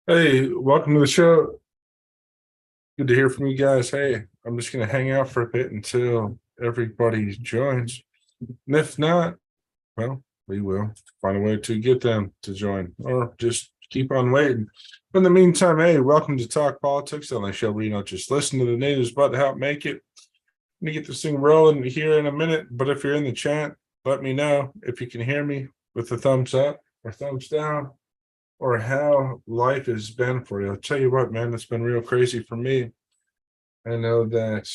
Hey, welcome to the show. Good to hear from you guys. Hey, I'm just going to hang out for a bit until everybody joins. And if not, well, we will find a way to get them to join or just keep on waiting. But in the meantime, hey, welcome to Talk Politics on the show where you don't just listen to the news, but help make it. Let me get this thing rolling here in a minute. But if you're in the chat, let me know if you can hear me with a thumbs up or thumbs down or how life has been for you. I'll tell you what, man, it's been real crazy for me. I know that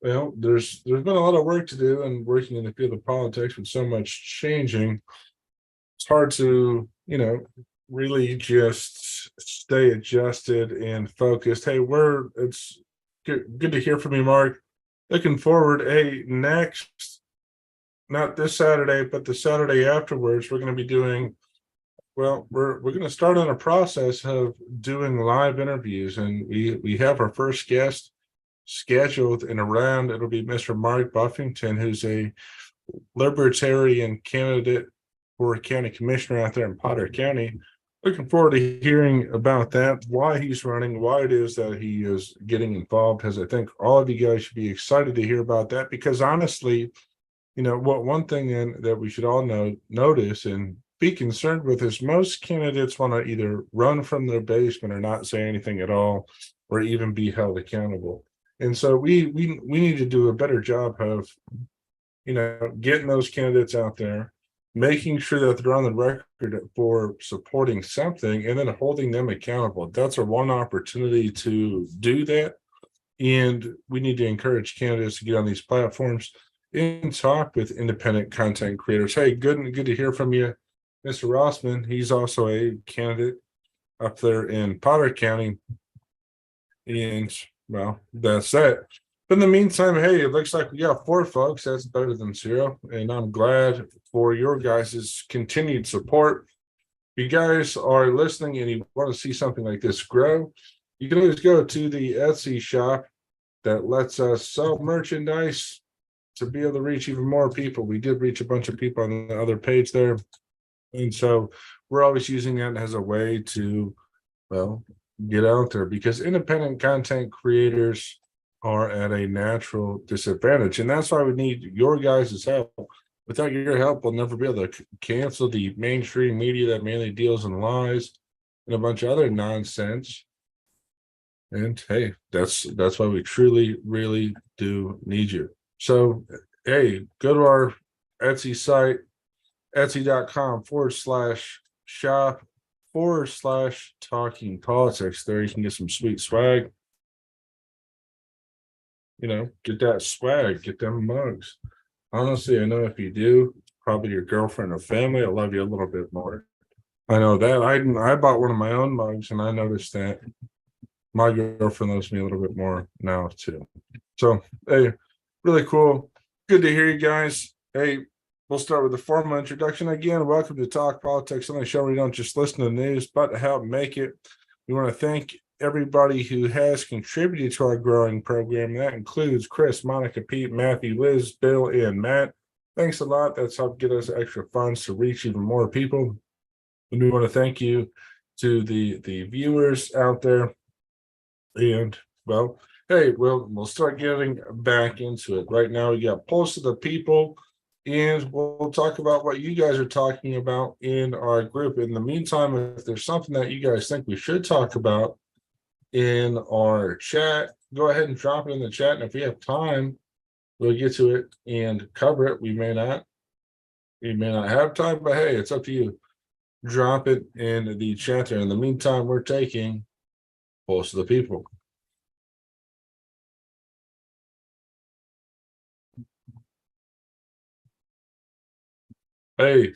there's been a lot of work to do and working in the field of politics with so much changing. It's hard to, really just stay adjusted and focused. Hey, it's good to hear from you, Mark. Looking forward, hey, next, not this Saturday, but the Saturday afterwards, we're going to be doing we're going to start on a process of doing live interviews, and we have our first guest scheduled in around. It'll be Mr. Mark Buffington, who's a libertarian candidate for county commissioner out there in Potter County. Looking forward to hearing about that, why he's running, why it is that he is getting involved, because I think all of you guys should be excited to hear about that. Because honestly, what one thing that we should all notice and be concerned with is most candidates want to either run from their basement or not say anything at all, or even be held accountable. And so we need to do a better job of getting those candidates out there, making sure that they're on the record for supporting something, and then holding them accountable. That's our one opportunity to do that. And we need to encourage candidates to get on these platforms and talk with independent content creators. Hey, good to hear from you, Mr. Rossman. He's also a candidate up there in Potter County. And well, that's it. But in the meantime, hey, it looks like we got four folks. That's better than zero. And I'm glad for your guys' continued support. If you guys are listening and you want to see something like this grow, you can always go to the Etsy shop that lets us sell merchandise to be able to reach even more people. We did reach a bunch of people on the other page there. And so we're always using that as a way to, well, get out there, because independent content creators are at a natural disadvantage. And that's why we need your guys' help. Without your help, we'll never be able to cancel the mainstream media that mainly deals in lies and a bunch of other nonsense. And hey, that's why we truly, really do need you. So, hey, go to our Etsy site, etsy.com/shop/talking politics. There you can get some sweet swag. Get that swag, get them mugs. Honestly, I know if you do, probably your girlfriend or family will love you a little bit more. I know that. I bought one of my own mugs, and I noticed that my girlfriend loves me a little bit more now too. So, hey, really cool. Good to hear you guys. Hey, we'll start with the formal introduction again. Welcome to Talk Politics on the show where we don't just listen to the news, but to help make it. We want to thank everybody who has contributed to our growing program. That includes Chris, Monica, Pete, Matthew, Liz, Bill, and Matt. Thanks a lot. That's helped get us extra funds to reach even more people. And we want to thank you to the viewers out there. And well, hey, we'll start getting back into it. Right now, we got Pulse of the People, and we'll talk about what you guys are talking about in our group. In the meantime, if there's something that you guys think we should talk about in our chat, go ahead and drop it in the chat. And if we have time, we'll get to it and cover it. We may not have time, but hey, it's up to you. Drop it in the chat there. In the meantime, we're taking Pulse of the People. Hey,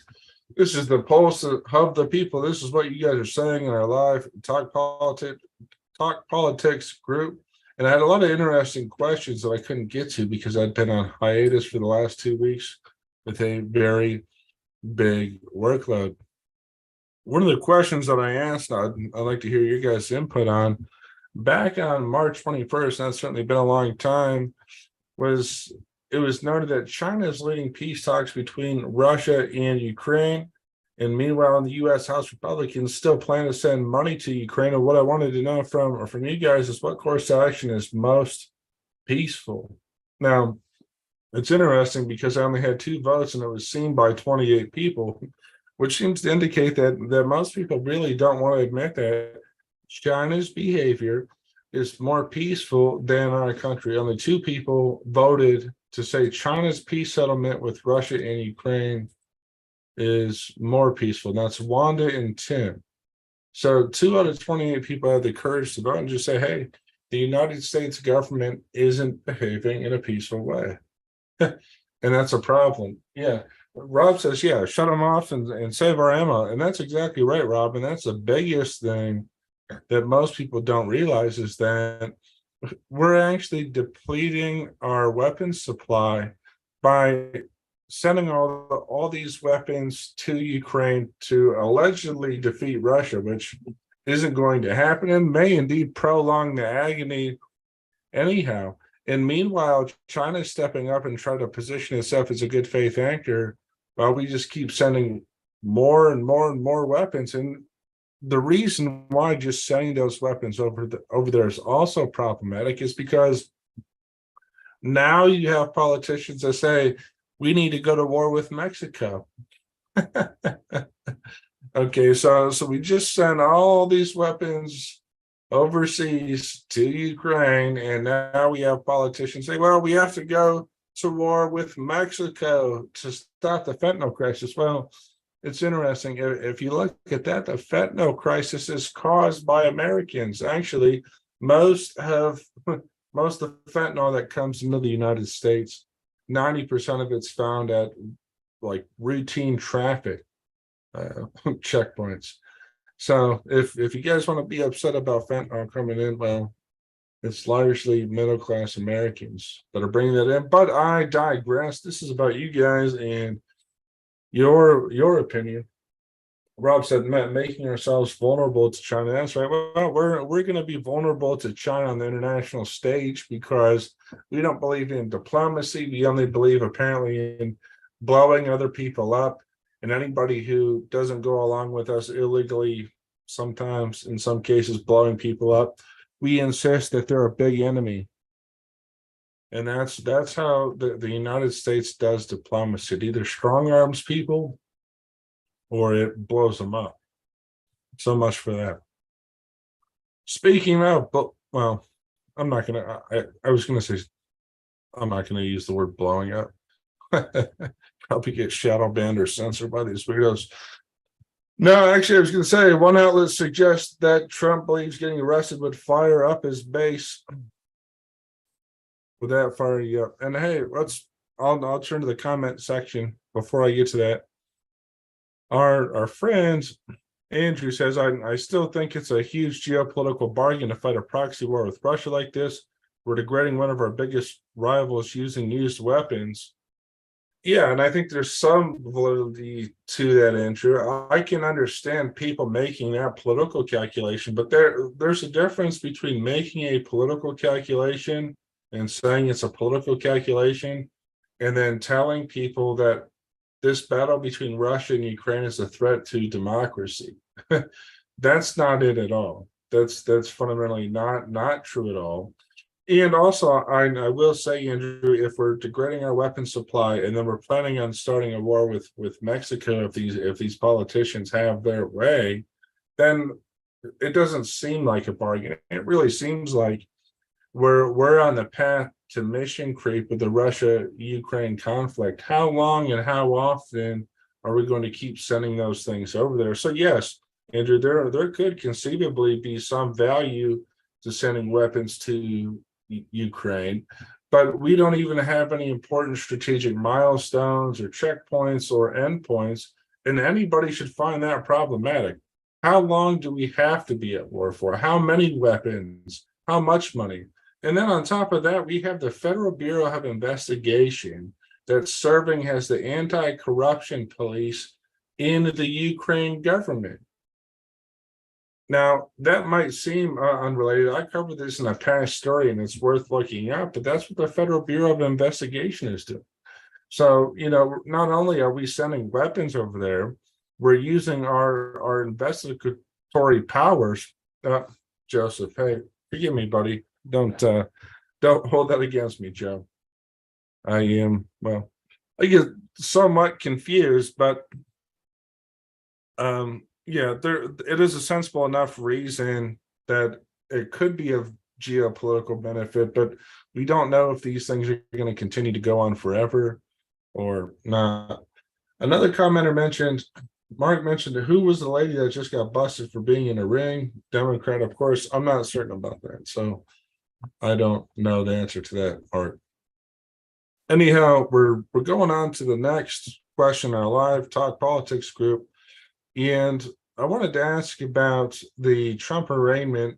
this is the Pulse of the People. This is what you guys are saying in our live Talk Politics group. And I had a lot of interesting questions that I couldn't get to because I'd been on hiatus for the last 2 weeks with a very big workload. One of the questions that I asked, I'd like to hear your guys' input on, back on March 21st, and that's certainly been a long time, it was noted that China is leading peace talks between Russia and Ukraine. And meanwhile, in the U.S. House, Republicans still plan to send money to Ukraine. And what I wanted to know from you guys is what course of action is most peaceful. Now, it's interesting because I only had 2 votes and it was seen by 28 people, which seems to indicate that most people really don't want to admit that China's behavior is more peaceful than our country. Only 2 people voted to say China's peace settlement with Russia and Ukraine is more peaceful. That's Wanda and Tim. So 2 out of 28 people have the courage to vote and just say, hey, the United States government isn't behaving in a peaceful way. And that's a problem. Yeah. Rob says, yeah, shut them off and save our ammo. And that's exactly right, Rob. And that's the biggest thing that most people don't realize is that we're actually depleting our weapons supply by sending all these weapons to Ukraine to allegedly defeat Russia, which isn't going to happen and may indeed prolong the agony anyhow. And meanwhile, China's stepping up and trying to position itself as a good faith actor while we just keep sending more and more and more weapons. And the reason why just sending those weapons over there is also problematic is because now you have politicians that say we need to go to war with Mexico. Okay, so we just sent all these weapons overseas to Ukraine, and now we have politicians say, well, we have to go to war with Mexico to stop the fentanyl crisis. Well, it's interesting. If you look at that, the fentanyl crisis is caused by Americans. Actually, most of the fentanyl that comes into the United States, 90% of it's found at like routine traffic checkpoints. So if you guys want to be upset about fentanyl coming in, well, it's largely middle-class Americans that are bringing that in. But I digress. This is about you guys and your opinion. Rob said, Matt, making ourselves vulnerable to China. That's right. Well, we're going to be vulnerable to China on the international stage because we don't believe in diplomacy. We only believe apparently in blowing other people up. And anybody who doesn't go along with us illegally, sometimes in some cases blowing people up, we insist that they're a big enemy. And that's how the United States does diplomacy. It either strong arms people or it blows them up. So much for that. Speaking of, but well, I'm not gonna. I was gonna say I'm not gonna use the word blowing up. Probably get shadow banned or censored by these videos. No, actually, I was going to say one outlet suggests that Trump believes getting arrested would fire up his base. Without firing you up. And hey, I'll turn to the comment section before I get to that. Our friend Andrew says, I still think it's a huge geopolitical bargain to fight a proxy war with Russia like this. We're degrading one of our biggest rivals using used weapons. Yeah, and I think there's some validity to that, Andrew. I can understand people making that political calculation, but there's a difference between making a political calculation and saying it's a political calculation, and then telling people that this battle between Russia and Ukraine is a threat to democracy. That's not it at all. That's fundamentally not true at all. And also, I will say, Andrew, if we're degrading our weapons supply and then we're planning on starting a war with Mexico, if these politicians have their way, then it doesn't seem like a bargain. It really seems like we're on the path to mission creep with the Russia-Ukraine conflict. How long and how often are we going to keep sending those things over there? So yes, Andrew, there could conceivably be some value to sending weapons to Ukraine, but we don't even have any important strategic milestones or checkpoints or endpoints, and anybody should find that problematic. How long do we have to be at war for? How many weapons? How much money? And then on top of that, we have the Federal Bureau of Investigation that's serving as the anti-corruption police in the Ukraine government. Now, that might seem unrelated. I covered this in a past story, and it's worth looking up, but that's what the Federal Bureau of Investigation is doing. So, not only are we sending weapons over there, we're using our investigatory powers. Joseph, hey, forgive me, buddy. Don't hold that against me, Joe. I am, well, I get somewhat confused, but yeah, there it is a sensible enough reason that it could be of geopolitical benefit, but we don't know if these things are going to continue to go on forever or not. Another commenter mentioned, Mark mentioned, who was the lady that just got busted for being in a ring? Democrat, of course. I'm not certain about that, so I don't know the answer to that part. Anyhow, we're going on to the next question in our live Talk Politics group, and I wanted to ask about the Trump arraignment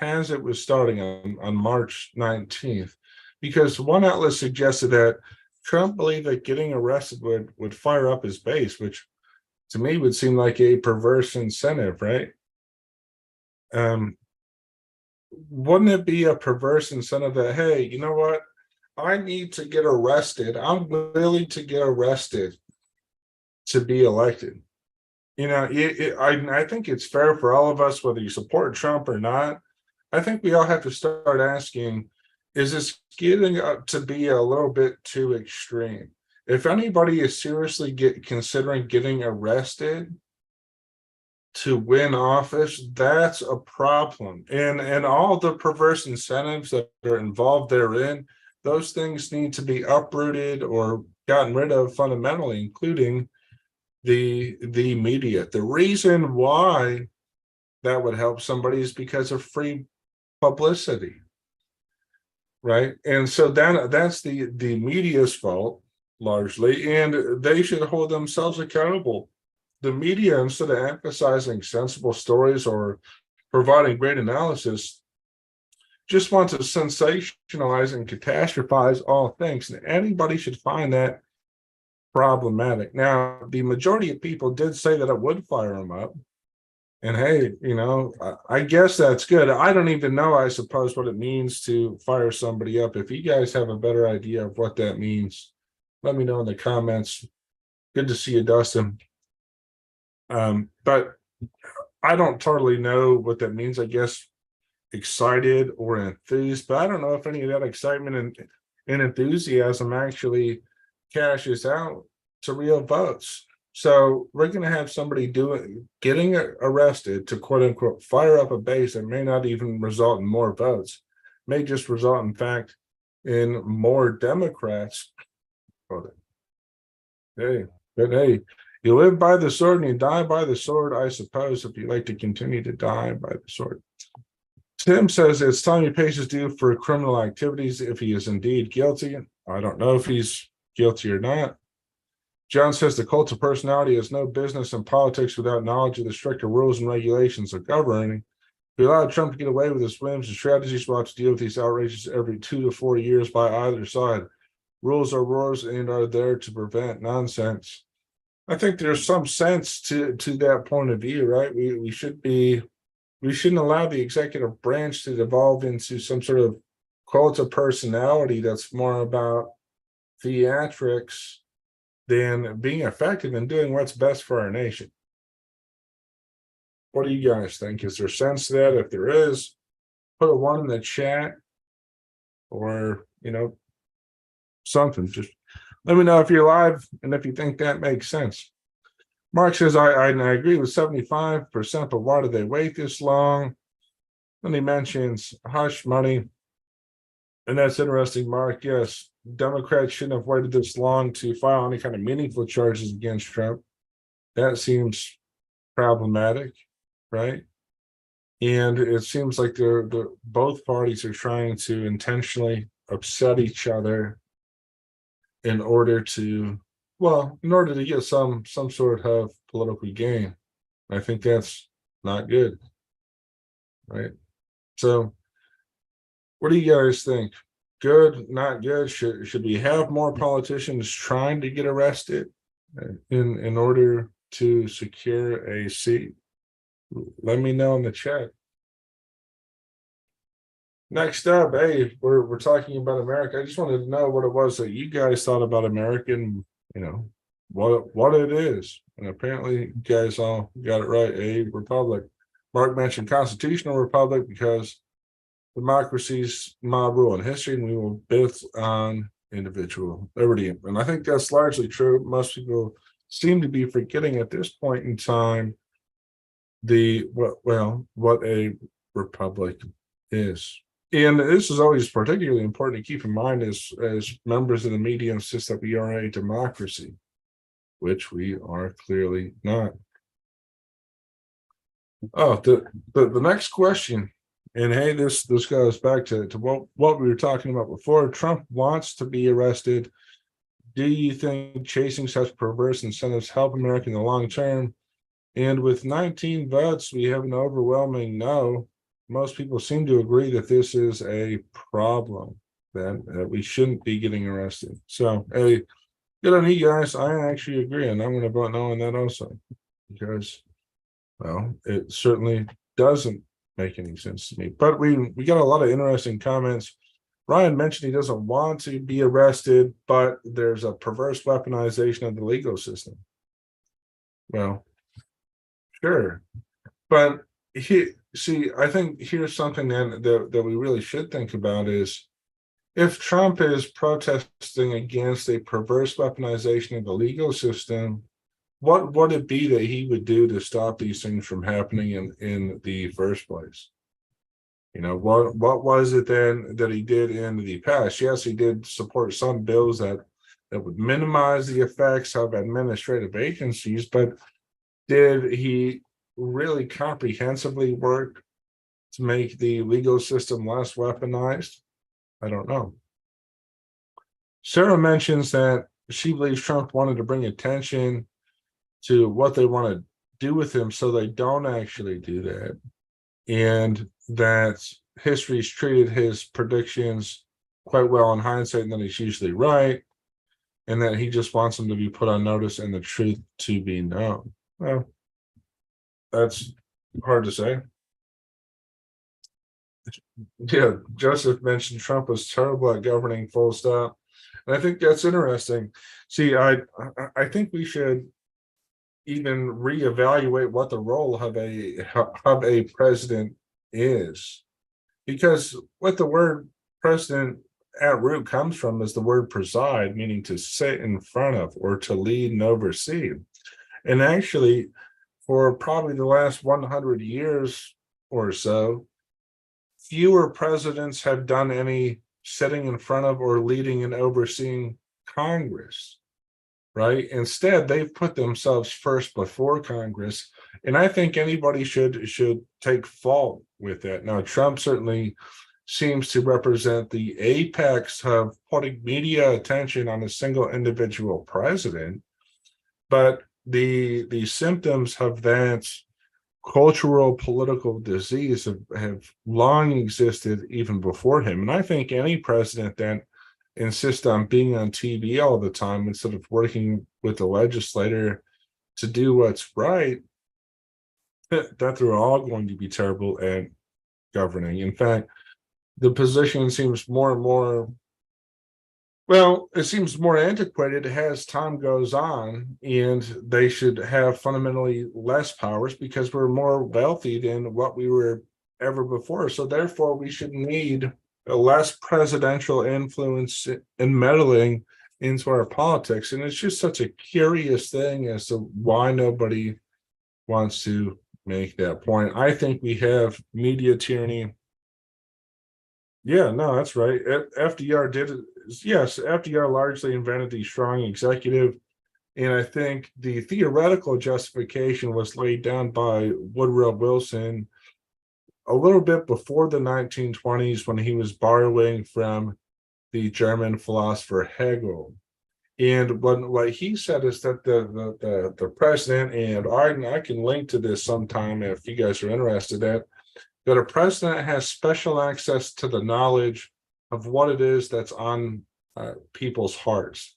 as it was starting on March 19th, because one outlet suggested that Trump believed that getting arrested would fire up his base, which to me would seem like a perverse incentive, right? Wouldn't it be a perverse incentive that, hey, you know what? I need to get arrested. I'm willing to get arrested to be elected. I think it's fair for all of us, whether you support Trump or not. I think we all have to start asking, is this getting up to be a little bit too extreme? If anybody is seriously considering getting arrested to win office, that's a problem. And all the perverse incentives that are involved therein, those things need to be uprooted or gotten rid of fundamentally, including the media. The reason why that would help somebody is because of free publicity, right? And so that's the media's fault largely, and they should hold themselves accountable. The media, instead of emphasizing sensible stories or providing great analysis, just wants to sensationalize and catastrophize all things, and anybody should find that problematic. Now, the majority of people did say that it would fire them up. And hey, I guess that's good. I don't even know, I suppose, what it means to fire somebody up. If you guys have a better idea of what that means, let me know in the comments. Good to see you, Dustin. But I don't totally know what that means. I guess excited or enthused, but I don't know if any of that excitement and enthusiasm actually cashes out to real votes. So we're going to have somebody getting arrested to quote unquote fire up a base that may not even result in more votes, may just result, in fact, in more Democrats voting. Hey, but hey, you live by the sword and you die by the sword, I suppose, if you like to continue to die by the sword. Tim says it's time he pays his due for criminal activities if he is indeed guilty. I don't know if he's guilty or not. John says the cult of personality has no business in politics without knowledge of the stricter rules and regulations of governing. If we allow Trump to get away with his whims and strategies, we'll have to deal with these outrages every 2 to 4 years by either side. Rules are rules and are there to prevent nonsense. I think there's some sense to that point of view, right? We shouldn't allow the executive branch to devolve into some sort of cult of personality that's more about theatrics than being effective and doing what's best for our nation. What do you guys think? Is there sense to that? If there is, put a 1 in the chat, or something. Just let me know if you're live and if you think that makes sense. Mark says, I agree with 75%, but why do they wait this long? Then he mentions hush money. And that's interesting, Mark. Yes, Democrats shouldn't have waited this long to file any kind of meaningful charges against Trump. That seems problematic, right? And it seems like both parties are trying to intentionally upset each other in order to get some sort of political gain. I think that's not good, right? So what do you guys think? Good, not good? Should we have more politicians trying to get arrested in order to secure a seat? Let me know in the chat. Next up, hey, we're talking about America. I just wanted to know what it was that you guys thought about American, what it is. And apparently, you guys all got it right. A republic. Mark mentioned constitutional republic because democracy's mob rule in history, and we will build on individual liberty. And I think that's largely true. Most people seem to be forgetting at this point in time what a republic is. And this is always particularly important to keep in mind as members of the media insist that we are a democracy, which we are clearly not. Oh, the next question, and hey, this goes back to what we were talking about before. Trump wants to be arrested. Do you think chasing such perverse incentives help America in the long term? And with 19 votes, we have an overwhelming no. Most people seem to agree that this is a problem, that we shouldn't be getting arrested. So, hey, good on you guys. I actually agree, and I'm going to vote no on that also, because, well, it certainly doesn't make any sense to me. But we got a lot of interesting comments. Ryan mentioned he doesn't want to be arrested, but there's a perverse weaponization of the legal system. Well, sure. But I think here's something that we really should think about is if Trump is protesting against a perverse weaponization of the legal system, what would it be that he would do to stop these things from happening in the first place? What was it then that he did in the past? Yes, he did support some bills that would minimize the effects of administrative agencies, but did he really comprehensively work to make the legal system less weaponized? I don't know. Sarah mentions that she believes Trump wanted to bring attention to what they want to do with him so they don't actually do that, and that history's treated his predictions quite well in hindsight, and that he's usually right, and that he just wants them to be put on notice and the truth to be known. Well, that's hard to say. Yeah, Joseph mentioned Trump was terrible at governing, full stop. And I think that's interesting. See, I think we should even reevaluate what the role of a president is, because what the word president at root comes from is the word preside, meaning to sit in front of or to lead and oversee. And actually, for probably the last 100 years or so, fewer presidents have done any sitting in front of or leading and overseeing Congress, right? Instead, they've put themselves first before Congress, and I think anybody should take fault with that. Now, Trump certainly seems to represent the apex of putting media attention on a single individual president, but the symptoms of that cultural political disease have long existed even before him. And I think any president that insists on being on TV all the time instead of working with the legislator to do what's right, that they're all going to be terrible at governing. In fact, the position seems more and more, well, it seems more antiquated as time goes on, and they should have fundamentally less powers because we're more wealthy than what we were ever before. So therefore, we should need a less presidential influence in meddling into our politics. And it's just such a curious thing as to why nobody wants to make that point. I think we have media tyranny. Yeah, no, that's right. FDR did it. Yes, FDR largely invented the strong executive, and I think the theoretical justification was laid down by Woodrow Wilson a little bit before the 1920s when he was borrowing from the German philosopher Hegel. And what he said is that the president, and I can link to this sometime if you guys are interested, that a president has special access to the knowledge of what it is that's on people's hearts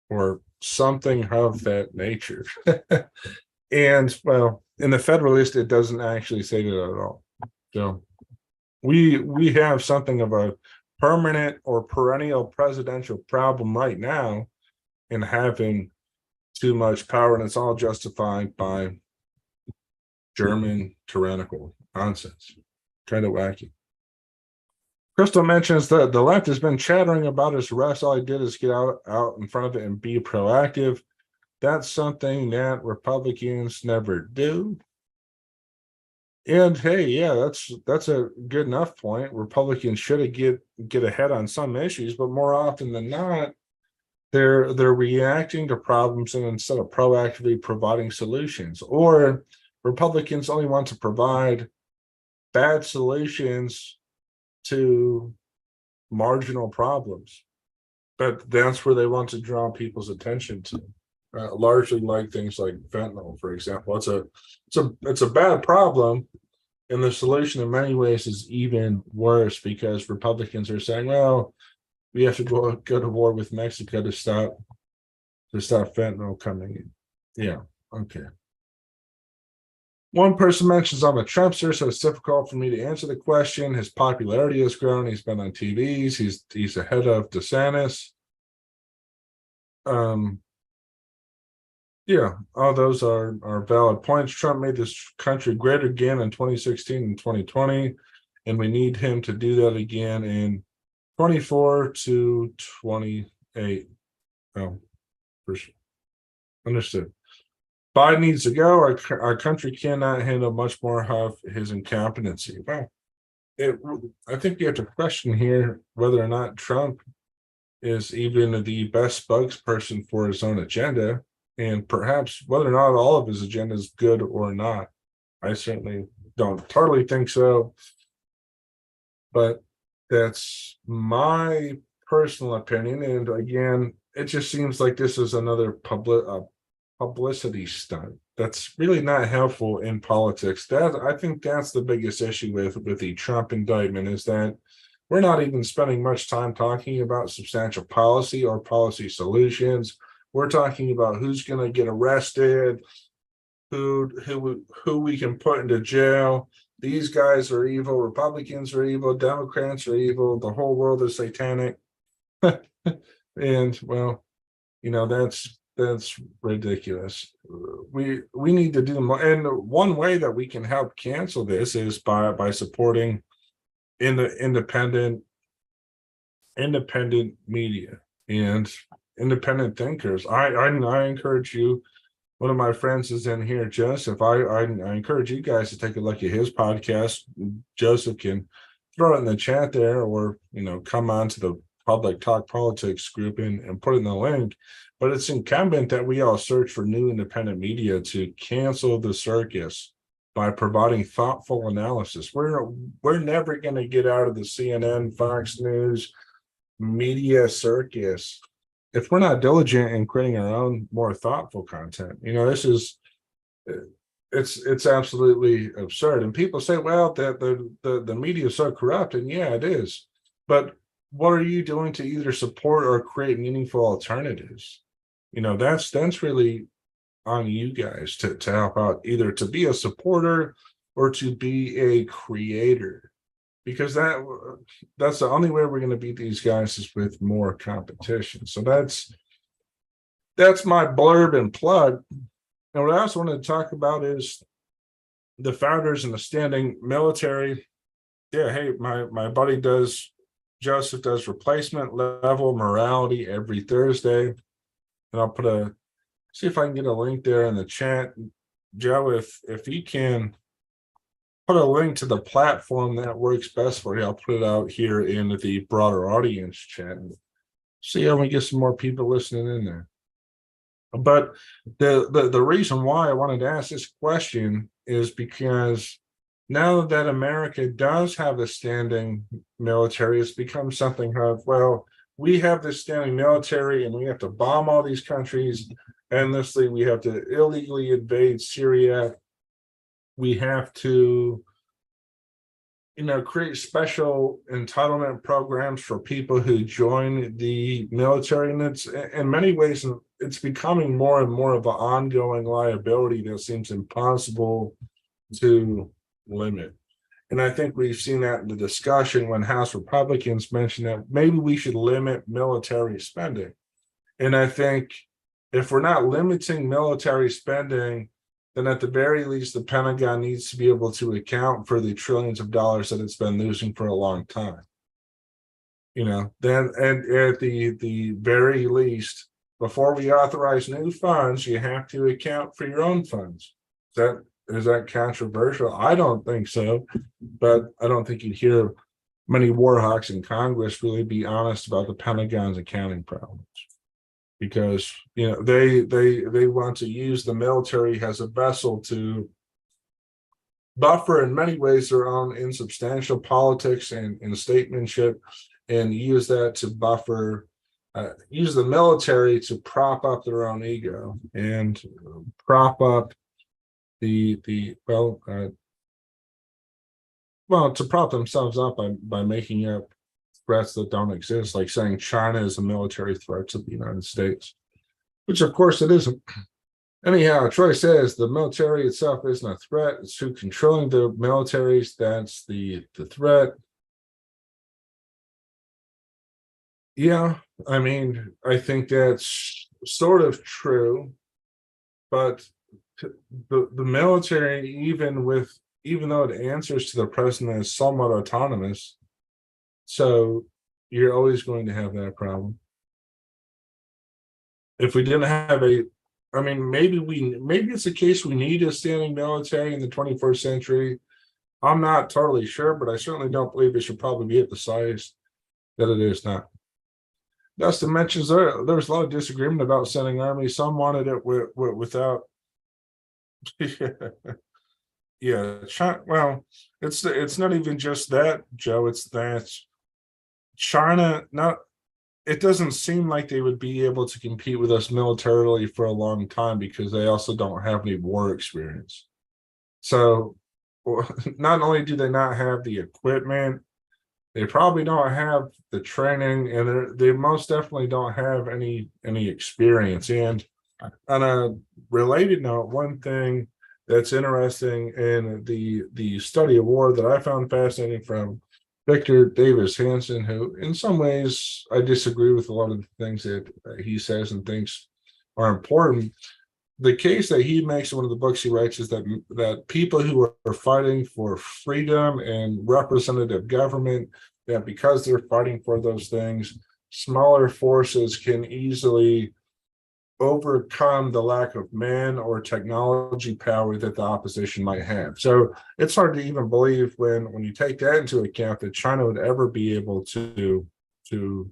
or something of that nature. And well, in the Federalist, it doesn't actually say that at all. So we have something of a permanent or perennial presidential problem right now in having too much power, and it's all justified by German tyrannical nonsense. Kind of wacky. Crystal mentions that the left has been chattering about his arrest. All he did is get out in front of it and be proactive. That's something that Republicans never do. And hey, yeah, that's a good enough point. Republicans should get ahead on some issues, but more often than not, they're reacting to problems and instead of proactively providing solutions. Or Republicans only want to provide bad solutions to marginal problems, but that's where they want to draw people's attention to. Largely like things like fentanyl, for example. It's a bad problem, and the solution in many ways is even worse because Republicans are saying, well, we have to go to war with Mexico to stop fentanyl coming in. Yeah, okay. One person mentions I'm a Trumpster, so it's difficult for me to answer the question. His popularity has grown. He's been on TVs. He's ahead of DeSantis. Yeah, all those are valid points. Trump made this country great again in 2016 and 2020, and we need him to do that again in 24 to 28. Oh, for sure. Understood. Biden needs to go. Our country cannot handle much more of his incompetency. Well, I think you have to question here whether or not Trump is even the best spokesperson for his own agenda, and perhaps whether or not all of his agenda is good or not. I certainly don't totally think so, but that's my personal opinion. And again, it just seems like this is another publicity stunt that's really not helpful in politics. That I think that's the biggest issue with the Trump indictment is that we're not even spending much time talking about substantial policy or policy solutions. We're talking about who's going to get arrested, who we can put into jail. These guys are evil. Republicans are evil. Democrats are evil. The whole world is satanic. And well, that's ridiculous. We need to do more. And one way that we can help cancel this is by supporting in the independent media and independent thinkers. I encourage you. One of my friends is in here, Joseph. I encourage you guys to take a look at his podcast. Joseph can throw it in the chat there, or come on to the Public Talk Politics group and put in the link. But it's incumbent that we all search for new independent media to cancel the circus by providing thoughtful analysis. We're never going to get out of the CNN, Fox News media circus if we're not diligent in creating our own more thoughtful content. This is it's absolutely absurd. And people say, well, that the media is so corrupt, and yeah, it is. But what are you doing to either support or create meaningful alternatives? That's really on you guys to help out, either to be a supporter or to be a creator, because that's the only way we're going to beat these guys is with more competition. So that's my blurb and plug. And what I also wanted to talk about is the founders and the standing military. Yeah, hey, my buddy Joseph does replacement level morality every Thursday. And I'll see if I can get a link there in the chat. Joe, if you can put a link to the platform that works best for you, I'll put it out here in the broader audience chat and see how we get some more people listening in there. But the reason why I wanted to ask this question is because now that America does have a standing military, it's become something of, well, we have this standing military and we have to bomb all these countries endlessly. We have to illegally invade Syria. We have to, create special entitlement programs for people who join the military. And it's in many ways, it's becoming more and more of an ongoing liability that seems impossible to limit. And I think we've seen that in the discussion when House Republicans mentioned that maybe we should limit military spending. And I think if we're not limiting military spending, then at the very least, the Pentagon needs to be able to account for the trillions of dollars that it's been losing for a long time. Then and at the very least, before we authorize new funds, you have to account for your own funds. Is that controversial? I don't think so, but I don't think you'd hear many war hawks in Congress really be honest about the Pentagon's accounting problems, because they want to use the military as a vessel to buffer in many ways their own insubstantial politics and statesmanship, and use that to buffer, use the military to prop up their own ego and prop up to prop themselves up by making up threats that don't exist, like saying China is a military threat to the United States, which of course it isn't. Anyhow, Troy says the military itself isn't a threat. It's who controlling the militaries that's the threat. Yeah, I mean, I think that's sort of true, but the military, even though it answers to the president, is somewhat autonomous. So you're always going to have that problem. If we didn't have maybe it's a case we need a standing military in the 21st century. I'm not totally sure, but I certainly don't believe it should probably be at the size that it is now. Dustin mentions there was a lot of disagreement about sending armies. Some wanted it without. Yeah, well, it's not even just that, Joe. It's that China not. It doesn't seem like they would be able to compete with us militarily for a long time, because they also don't have any war experience. So not only do they not have the equipment, they probably don't have the training, and they most definitely don't have any experience. And on a related note, one thing that's interesting in the study of war that I found fascinating from Victor Davis Hanson, who in some ways I disagree with a lot of the things that he says and thinks are important. The case that he makes in one of the books he writes is that people who are fighting for freedom and representative government, that because they're fighting for those things, smaller forces can easily overcome the lack of man or technology power that the opposition might have. So it's hard to even believe when you take that into account that China would ever be able to to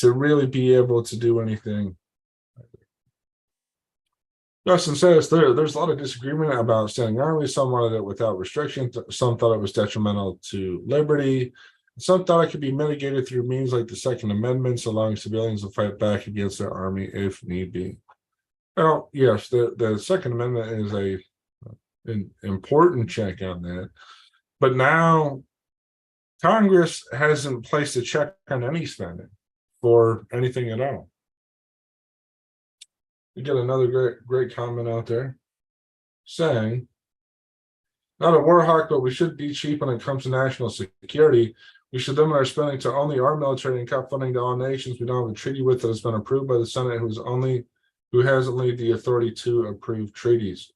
really be able to do anything. Justin says there's a lot of disagreement about sending armies. Some wanted it without restriction. Some thought it was detrimental to liberty. Some thought it could be mitigated through means like the Second Amendment, allowing civilians to fight back against their army if need be. Well, yes, the Second Amendment is an important check on that. But now Congress hasn't placed a check on any spending for anything at all. We get another great comment out there saying, not a war hawk, but we should be cheap when it comes to national security. We should limit our spending to only our military and cut funding to all nations we don't have a treaty with that has been approved by the Senate, who has only the authority to approve treaties.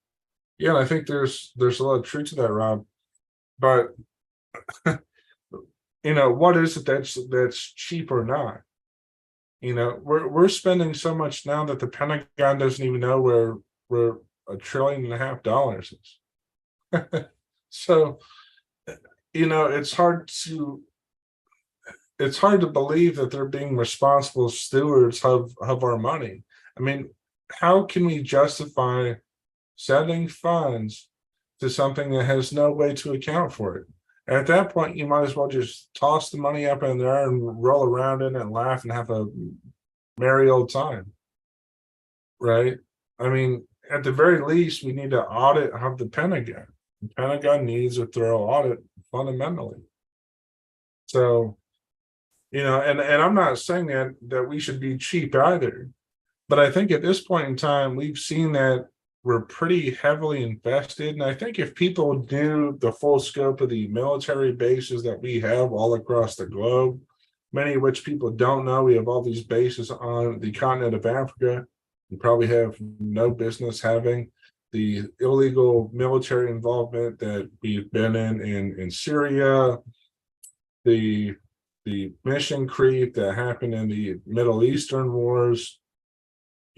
Yeah, and I think there's a lot of truth to that, Rob. But what is it that's cheap or not? We're spending so much now that the Pentagon doesn't even know where $1.5 trillion is. So, it's hard to believe that they're being responsible stewards of our money. I mean, how can we justify sending funds to something that has no way to account for it? At that point, you might as well just toss the money up in there and roll around in it and laugh and have a merry old time, right? I mean, at the very least, we need to audit of the Pentagon. The Pentagon needs a thorough audit fundamentally. So, and I'm not saying that we should be cheap either, but I think at this point in time, we've seen that we're pretty heavily invested. And I think if people knew the full scope of the military bases that we have all across the globe, many of which people don't know. We have all these bases on the continent of Africa. We probably have no business having the illegal military involvement that we've been in Syria, the mission creep that happened in the Middle Eastern wars.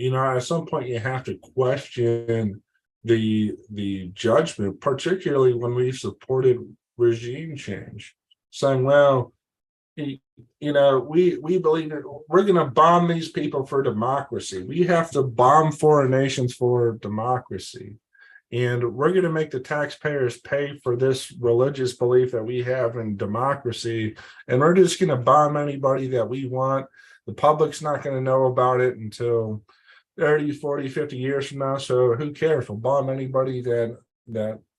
At some point you have to question the judgment, particularly when we've supported regime change, saying, well, we believe that we're going to bomb these people for democracy. We have to bomb foreign nations for democracy. And we're going to make the taxpayers pay for this religious belief that we have in democracy. And we're just going to bomb anybody that we want. The public's not going to know about it until 30, 40, 50 years from now. So who cares? We'll bomb anybody that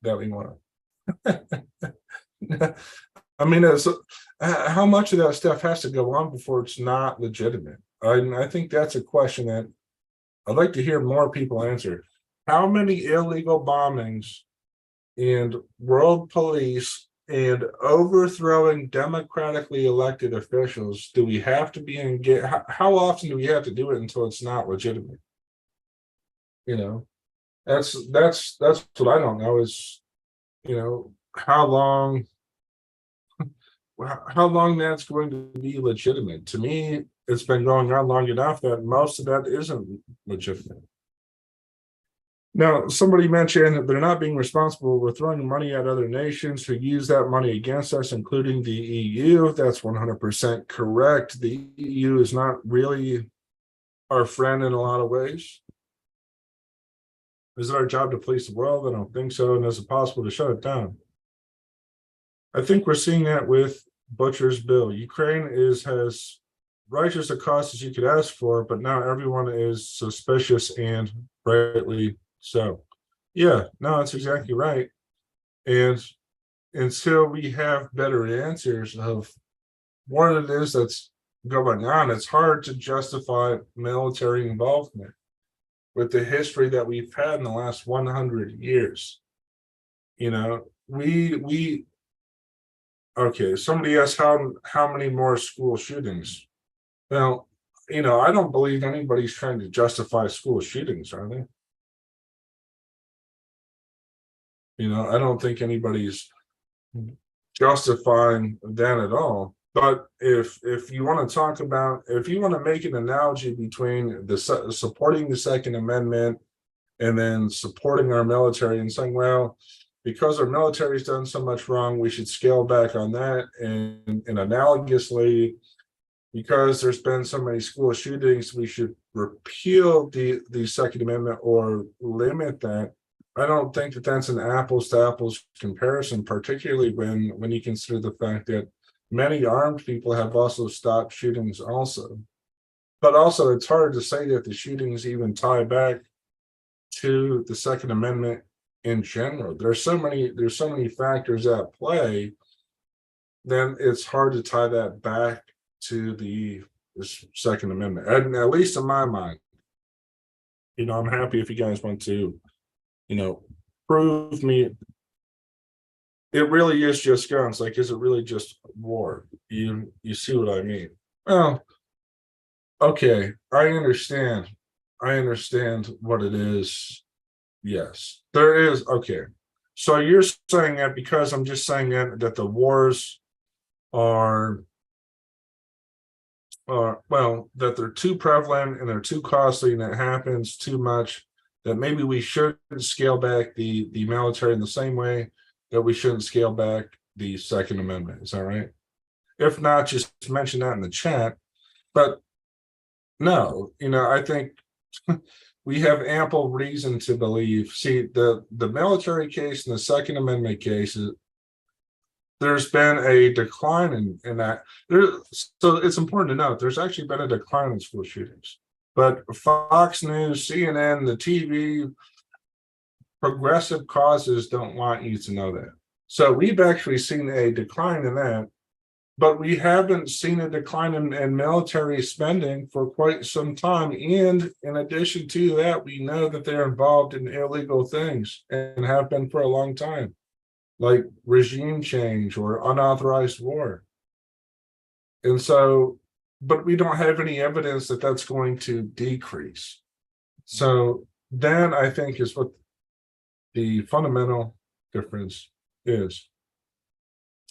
we want. I mean, how much of that stuff has to go on before it's not legitimate? I think that's a question that I'd like to hear more people answer. How many illegal bombings and world police and overthrowing democratically elected officials do we have to be in? How often do we have to do it until it's not legitimate? That's what I don't know is, how long that's going to be legitimate. To me, it's been going on long enough that most of that isn't legitimate. Now, somebody mentioned that they're not being responsible. We're throwing money at other nations who use that money against us, including the EU. That's 100% correct. The EU is not really our friend in a lot of ways. Is it our job to police the world? I don't think so. And is it possible to shut it down? I think we're seeing that with Butcher's bill. Ukraine has righteous a cause as you could ask for, but now everyone is suspicious, and rightly so. Yeah, no, that's exactly right. And until we have better answers of what it is that's going on, it's hard to justify military involvement with the history that we've had in the last 100 years. Okay, somebody asked how many more school shootings. Well, I don't believe anybody's trying to justify school shootings, are they? I don't think anybody's justifying that at all. But if you want to make an analogy between supporting the Second Amendment and then supporting our military and saying, well, because our military's done so much wrong, we should scale back on that. And analogously, because there's been so many school shootings, we should repeal the Second Amendment or limit that. I don't think that that's an apples to apples comparison, particularly when you consider the fact that many armed people have also stopped shootings also. But also, it's hard to say that the shootings even tie back to the Second Amendment in general. There's so many factors at play, then it's hard to tie that back to the Second Amendment. And at least in my mind, I'm happy if you guys want to, prove me it really is just guns. Like, is it really just war? You see what I mean? Well, okay, I understand what it is. Yes, there is. Okay, so you're saying that because I'm just saying that the wars are that they're too prevalent and they're too costly and it happens too much, that maybe we shouldn't scale back the military in the same way that we shouldn't scale back the Second Amendment. Is that right? If not, just mention that in the chat. But no, I think we have ample reason to believe. See, the military case and the Second Amendment cases, there's been a decline in that. So it's important to note there's actually been a decline in school shootings. But Fox News, CNN, the TV, progressive causes don't want you to know that. So we've actually seen a decline in that, but we haven't seen a decline in military spending for quite some time. And in addition to that, we know that they're involved in illegal things and have been for a long time, like regime change or unauthorized war. And so, but we don't have any evidence that that's going to decrease. So that I think is what the fundamental difference is.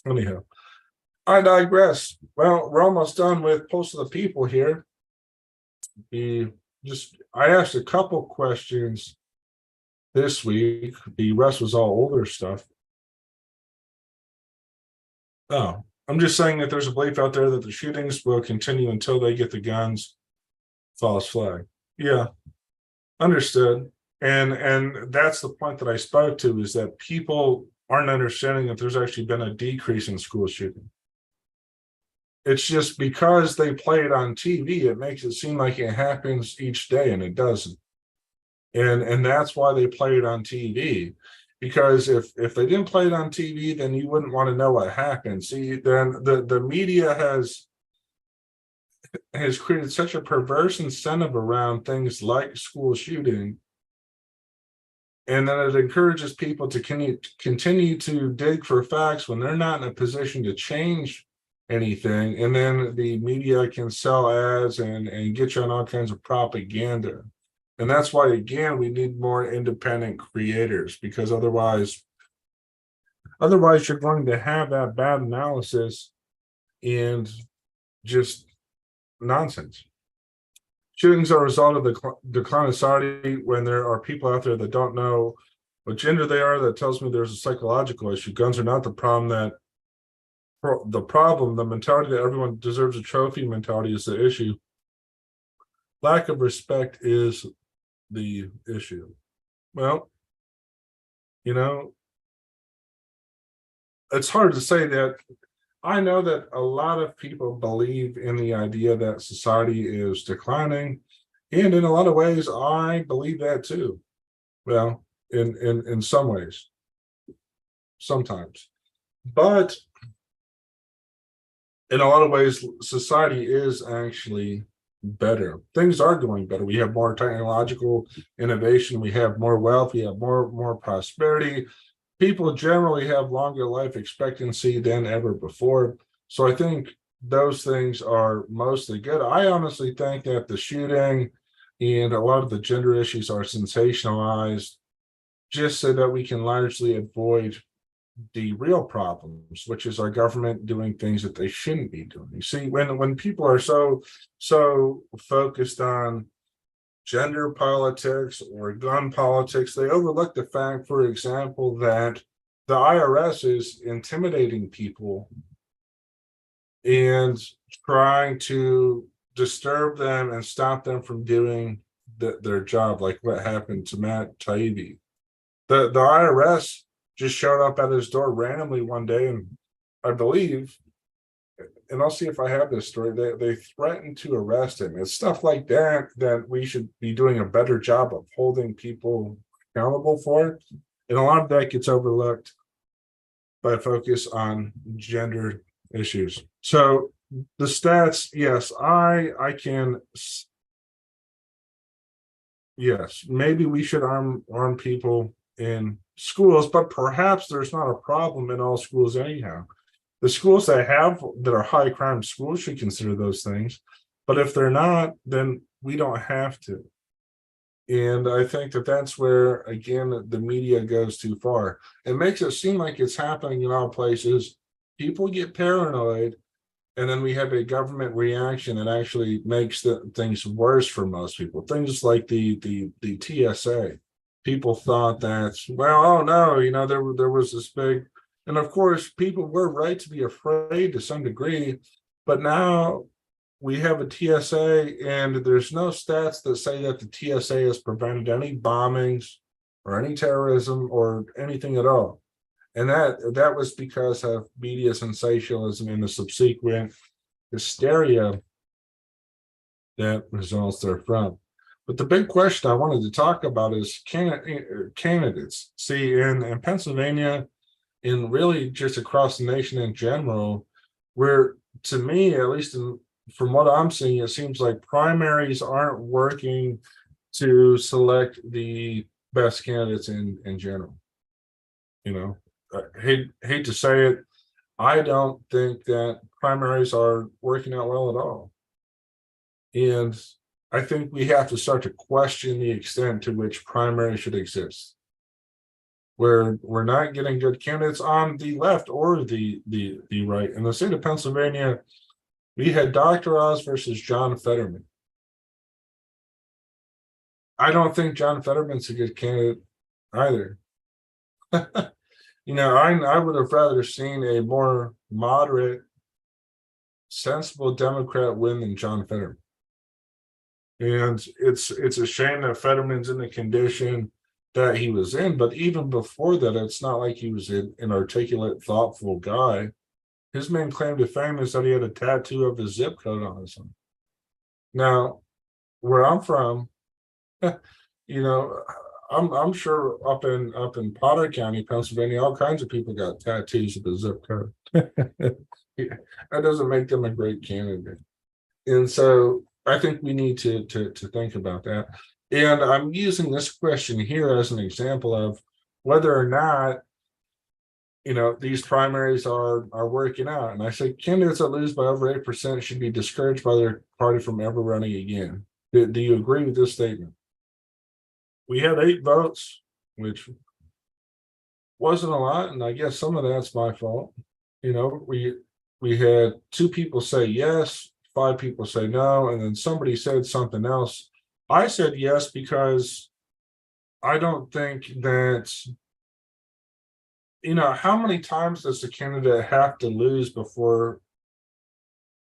Anyhow, I digress. Well, we're almost done with Pulse of the People here. I asked a couple questions this week. The rest was all older stuff. Oh, I'm just saying that there's a belief out there that the shootings will continue until they get the guns. False flag. Yeah, understood. And that's the point that I spoke to, is that people aren't understanding that there's actually been a decrease in school shooting. It's just because they play it on TV, it makes it seem like it happens each day, and it doesn't. And that's why they play it on TV. Because if they didn't play it on TV, then you wouldn't want to know what happened. See, then the media has created such a perverse incentive around things like school shooting, and then it encourages people to continue to dig for facts when they're not in a position to change anything. And then the media can sell ads and get you on all kinds of propaganda. And that's why, again, we need more independent creators, because otherwise you're going to have that bad analysis and just nonsense. Shootings are a result of the decline of society. When there are people out there that don't know what gender they are, that tells me there's a psychological issue. Guns are not the problem. The mentality that everyone deserves a trophy mentality is the issue. Lack of respect is the issue. Well, you know, it's hard to say that. I know that a lot of people believe in the idea that society is declining, and in a lot of ways, I believe that too. Well, in some ways, sometimes, but in a lot of ways, society is actually better. Things are going better. We have more technological innovation. We have more wealth. We have more prosperity. People generally have longer life expectancy than ever before. So I think those things are mostly good. I honestly think that the shooting and a lot of the gender issues are sensationalized just so that we can largely avoid the real problems, which is our government doing things that they shouldn't be doing. See, when people are so focused on gender politics or gun politics, they overlook the fact, for example, that the IRS is intimidating people and trying to disturb them and stop them from doing their job, like what happened to Matt Taibbi. The IRS just showed up at his door randomly one day, and I believe, and I'll see if I have this story, they threatened to arrest him. It's stuff like that we should be doing a better job of holding people accountable for. And a lot of that gets overlooked by a focus on gender issues. So the stats, yes, I can. Yes, maybe we should arm people in schools, but perhaps there's not a problem in all schools anyhow. The schools that are high crime schools should consider those things, but if they're not, then we don't have to. And I think that that's where, again, the media goes too far. It makes it seem like it's happening in all places. People get paranoid, and then we have a government reaction that actually makes things worse for most people. Things like the TSA. People thought that, well, oh no, there was this big, and of course people were right to be afraid to some degree, but now we have a TSA, and there's no stats that say that the TSA has prevented any bombings or any terrorism or anything at all. And that was because of media sensationalism and the subsequent hysteria that results therefrom. But the big question I wanted to talk about is candidates. See, in Pennsylvania, and really just across the nation in general, where, to me, at least from what I'm seeing, it seems like primaries aren't working to select the best candidates in general. I hate to say it. I don't think that primaries are working out well at all. And I think we have to start to question the extent to which primaries should exist. Where we're not getting good candidates on the left or the right. In the state of Pennsylvania, we had Dr. Oz versus John Fetterman. I don't think John Fetterman's a good candidate either. I would have rather seen a more moderate, sensible Democrat win than John Fetterman. And it's a shame that Fetterman's in the condition that he was in, but even before that, it's not like he was an articulate, thoughtful guy. His main claim to fame is that he had a tattoo of his zip code on his arm. Now, where I'm from, you know, I'm sure up in Potter County, Pennsylvania, all kinds of people got tattoos of the zip code. Yeah, that doesn't make them a great candidate. And so I think we need to think about that. And I'm using this question here as an example of whether or not these primaries are working out. And I say candidates that lose by over 8% should be discouraged by their party from ever running again. Do you agree with this statement? We had 8 votes, which wasn't a lot, and I guess some of that's my fault. We had 2 people say yes, 5 people say no, and then somebody said something else. I said yes because I don't think that, how many times does the candidate have to lose before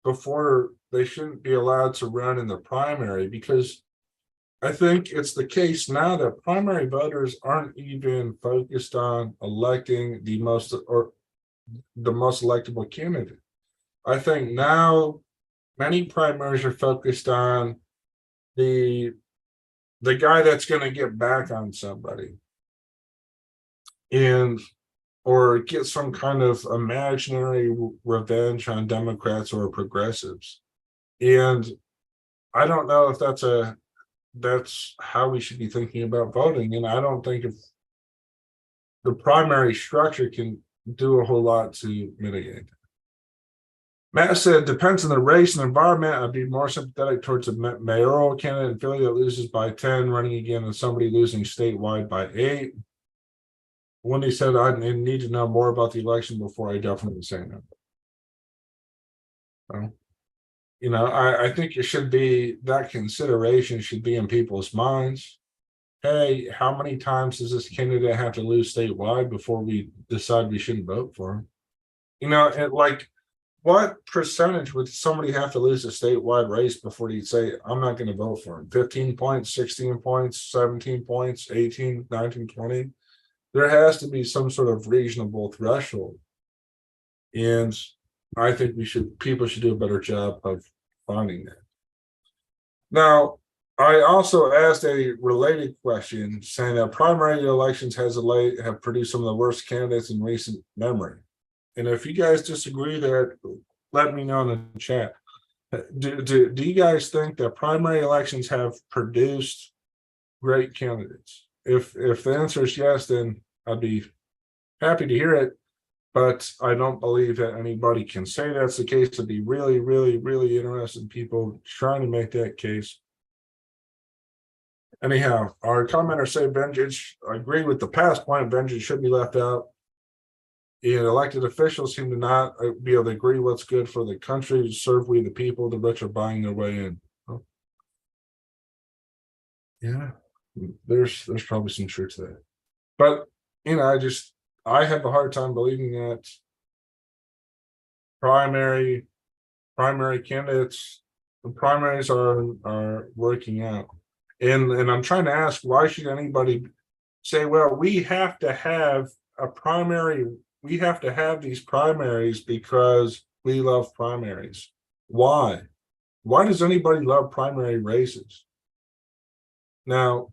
they shouldn't be allowed to run in the primary? Because I think it's the case now that primary voters aren't even focused on electing the most electable candidate. I think now many primaries are focused on the guy that's going to get back on somebody or get some kind of imaginary revenge on Democrats or progressives. And I don't know if that's how we should be thinking about voting. And I don't think if the primary structure can do a whole lot to mitigate. Matt said, depends on the race and environment. I'd be more sympathetic towards a mayoral candidate in Philly that loses by 10 running again than somebody losing statewide by 8. Wendy said, I need to know more about the election before I definitely say no. I think it should be that consideration should be in people's minds. Hey, how many times does this candidate have to lose statewide before we decide we shouldn't vote for him? What percentage would somebody have to lose a statewide race before you'd say, I'm not going to vote for him? 15 points, 16 points, 17 points, 18, 19, 20. There has to be some sort of reasonable threshold. And I think people should do a better job of finding that. Now, I also asked a related question saying that primary elections have produced some of the worst candidates in recent memory. And if you guys disagree there, let me know in the chat. Do you guys think that primary elections have produced great candidates? If the answer is yes, then I'd be happy to hear it. But I don't believe that anybody can say that's the case. I'd be really, really, really interested in people trying to make that case. Anyhow, our commenters say vengeance. I agree with the past point. Vengeance should be left out. And elected officials seem to not be able to agree what's good for the country. Serve we the people. The rich are buying their way in. Oh. Yeah, there's probably some truth to that. But I have a hard time believing that primary candidates, the primaries are working out. And I'm trying to ask, why should anybody say, well, we have to have a primary, we have to have these primaries because we love primaries? Why? Why does anybody love primary races? Now,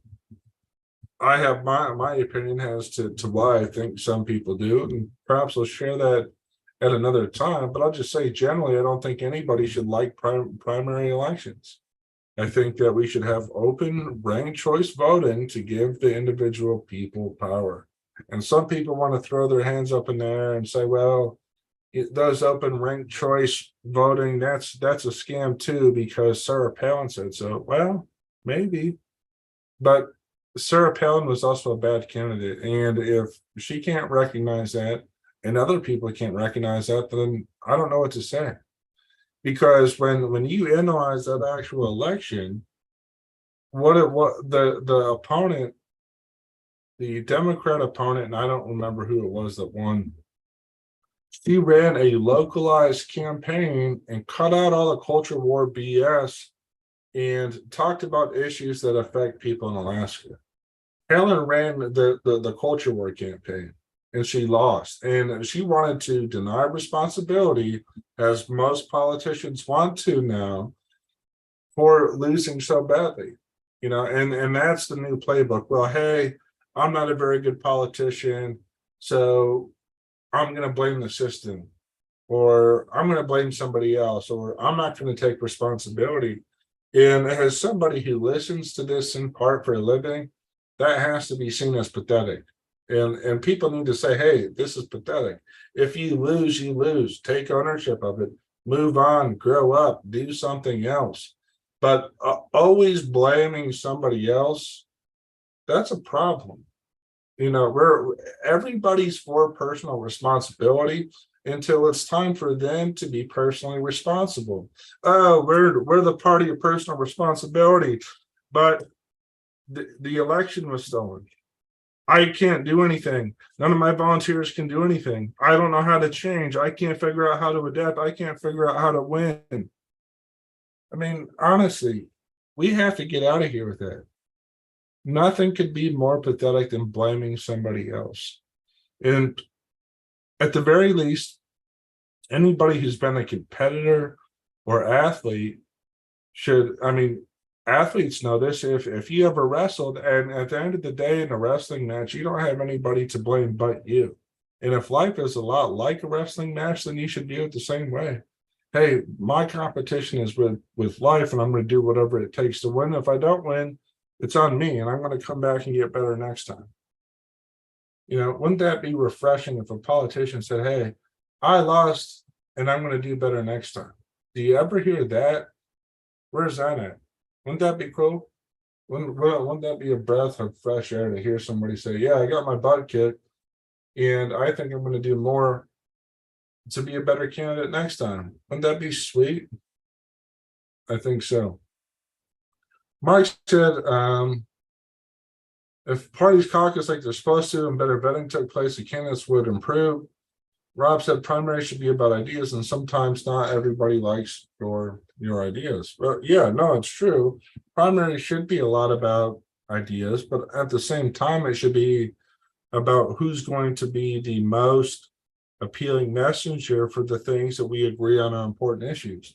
I have my opinion as to why I think some people do, and perhaps I'll share that at another time. But I'll just say generally, I don't think anybody should like primary elections. I think that we should have open ranked choice voting to give the individual people power. And some people want to throw their hands up in the air and say, well, those open ranked choice voting, that's a scam too, because Sarah Palin said so. Well, maybe, but Sarah Palin was also a bad candidate. And if she can't recognize that and other people can't recognize that, then I don't know what to say. Because when you analyze that actual election, what the opponent, the Democrat opponent, and I don't remember who it was that won, she ran a localized campaign and cut out all the culture war BS and talked about issues that affect people in Alaska. Helen ran the culture war campaign and she lost. And she wanted to deny responsibility, as most politicians want to now, for losing so badly. And that's the new playbook. Well, hey, I'm not a very good politician, so I'm going to blame the system, or I'm going to blame somebody else, or I'm not going to take responsibility. And as somebody who listens to this in part for a living, that has to be seen as pathetic. And people need to say, hey, this is pathetic. If you lose, you lose. Take ownership of it. Move on, grow up, do something else. But always blaming somebody else, that's a problem. We're everybody's for personal responsibility until it's time for them to be personally responsible. Oh, we're the party of personal responsibility, but the election was stolen. I can't do anything. None of my volunteers can do anything. I don't know how to change. I can't figure out how to adapt. I can't figure out how to win. I mean, honestly, we have to get out of here with that. Nothing could be more pathetic than blaming somebody else. And at the very least, anybody who's been a competitor or athlete should, I mean, athletes know this. If you ever wrestled, and at the end of the day in a wrestling match, you don't have anybody to blame but you. And if life is a lot like a wrestling match, then you should view it the same way. Hey, my competition is with life, and I'm going to do whatever it takes to win. If I don't win, it's on me, and I'm going to come back and get better next time. Wouldn't that be refreshing if a politician said, hey, I lost and I'm going to do better next time? Do you ever hear that? Where's that at? Wouldn't that be cool? Wouldn't that be a breath of fresh air to hear somebody say, yeah, I got my butt kicked and I think I'm going to do more to be a better candidate next time? Wouldn't that be sweet? I think so. Mike said, if parties caucus like they're supposed to and better vetting took place, the candidates would improve. Rob said primary should be about ideas, and sometimes not everybody likes your ideas. But yeah, no, it's true. Primary should be a lot about ideas, but at the same time, it should be about who's going to be the most appealing messenger for the things that we agree on are important issues.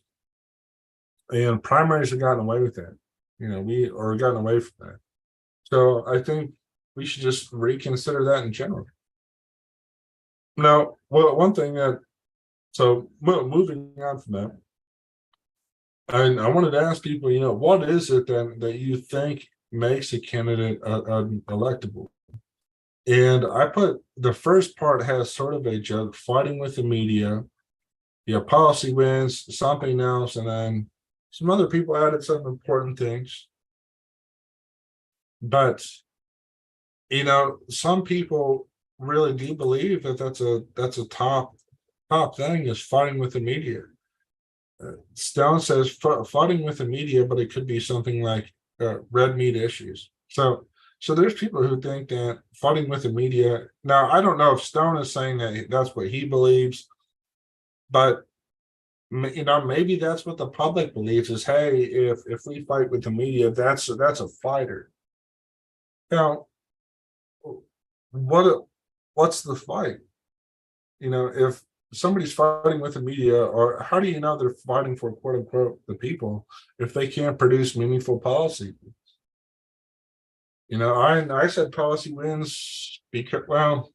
And primaries have gotten away with that. We are gotten away from that. So I think we should just reconsider that in general. Now, well, one thing moving on from that, and I wanted to ask people, what is it then that you think makes a candidate electable? And I put the first part has sort of a joke, fighting with the media, policy wins, something else, and then some other people added some important things. But some people really do believe that that's a top thing, is fighting with the media. Stone says fighting with the media, but it could be something like red meat issues. So there's people who think that fighting with the media. Now, I don't know if Stone is saying that that's what he believes, but maybe that's what the public believes is, hey, if we fight with the media, that's a fighter. What's the fight? If somebody's fighting with the media, or how do you know they're fighting for quote unquote the people if they can't produce meaningful policy? I said policy wins because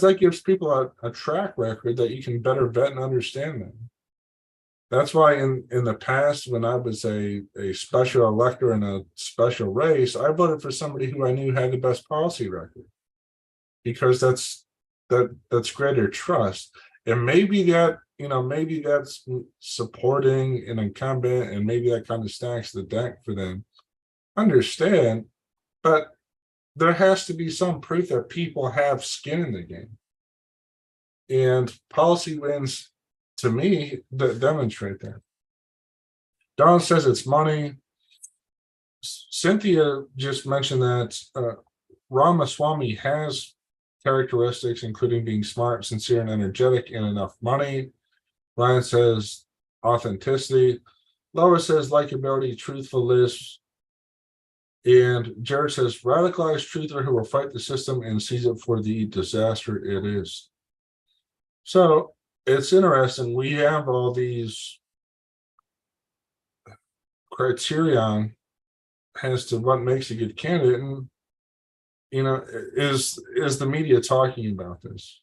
that gives people a track record that you can better vet and understand them. That's why in the past, when I was a special elector in a special race, I voted for somebody who I knew had the best policy record, because that's greater trust. And maybe that, maybe that's supporting an incumbent, and maybe that kind of stacks the deck for them. Understand, but there has to be some proof that people have skin in the game. And policy wins, to me, that demonstrate that. Don says it's money. Cynthia just mentioned that Ramaswamy has characteristics, including being smart, sincere, and energetic, and enough money. Ryan says authenticity. Lois says likability, truthfulness. And Jared says radicalized truther who will fight the system and sees it for the disaster it is. So it's interesting. We have all these criterion as to what makes a good candidate, and is the media talking about this?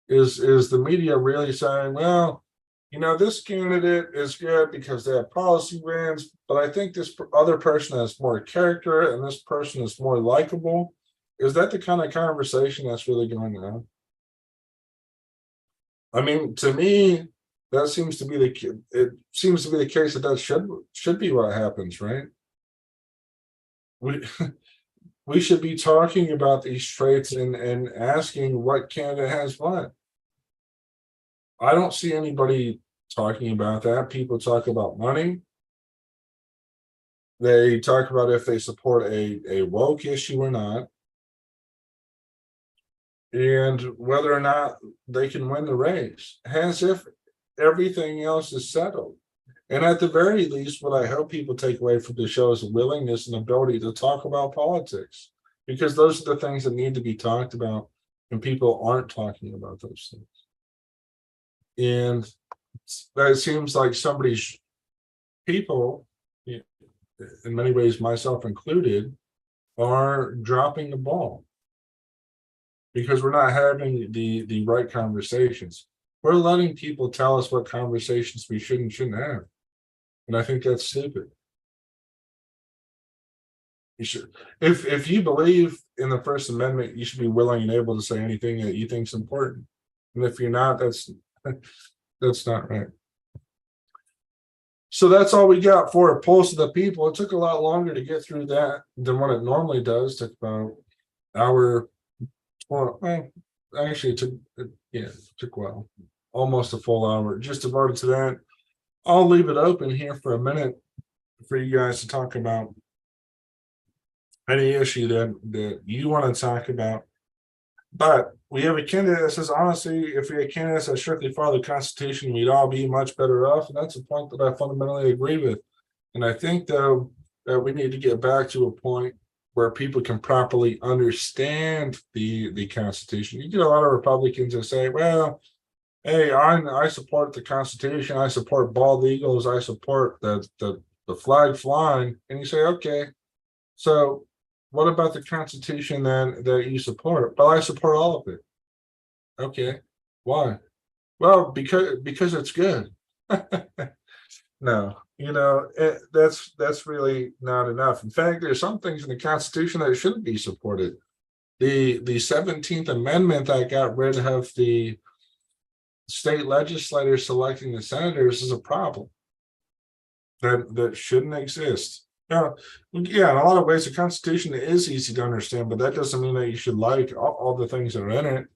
Is the media really saying, well, this candidate is good because they have policy wins, but I think this other person has more character and this person is more likable? Is that the kind of conversation that's really going on? I mean, to me, that seems to be the case that should be what happens, right? We we should be talking about these traits and asking what candidate has what. I don't see anybody talking about that. People talk about money. They talk about if they support a woke issue or not, and whether or not they can win the race, as if everything else is settled. And at the very least, what I hope people take away from the show is a willingness and ability to talk about politics, because those are the things that need to be talked about, and people aren't talking about those things. And that seems like somebody's people, in many ways, myself included, are dropping the ball because we're not having the right conversations. We're letting people tell us what conversations we should and shouldn't have. And I think that's stupid. You should, if you believe in the First Amendment, you should be willing and able to say anything that you think is important. And if you're not, that's not right. So that's all we got for a pulse of the people. It took a lot longer to get through that than what it normally does. It took about an hour. Well, actually, it took well, almost a full hour just devoted to that. I'll leave it open here for a minute for you guys to talk about any issue that you want to talk about. But we have a candidate that says, honestly, if we had candidates that strictly follow the Constitution, we'd all be much better off. And that's a point that I fundamentally agree with. And I think, though, that we need to get back to a point where people can properly understand the Constitution. You get a lot of Republicans that say, well, hey, I support the Constitution, I support bald eagles, I support the flag flying. And you say, okay, so what about the Constitution then that you support? Well, I support all of it. Okay, why? Well, because it's good. No, that's really not enough. In fact, there's some things in the Constitution that shouldn't be supported. The 17th Amendment that got rid of the state legislators selecting the senators is a problem that shouldn't exist. Yeah, in a lot of ways, the Constitution is easy to understand, but that doesn't mean that you should like all the things that are in it.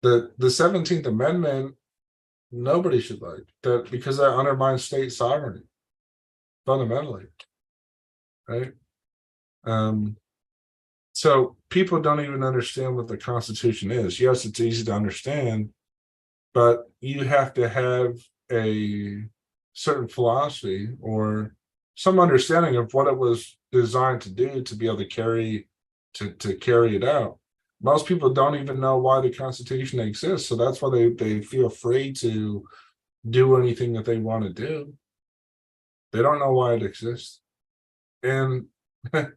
The 17th Amendment, nobody should like that because that undermines state sovereignty fundamentally, right? So people don't even understand what the Constitution is. Yes, it's easy to understand, but you have to have a certain philosophy or some understanding of what it was designed to do to be able to carry it out. Most people don't even know why the Constitution exists, so that's why they feel free to do anything that they want to do. They don't know why it exists, and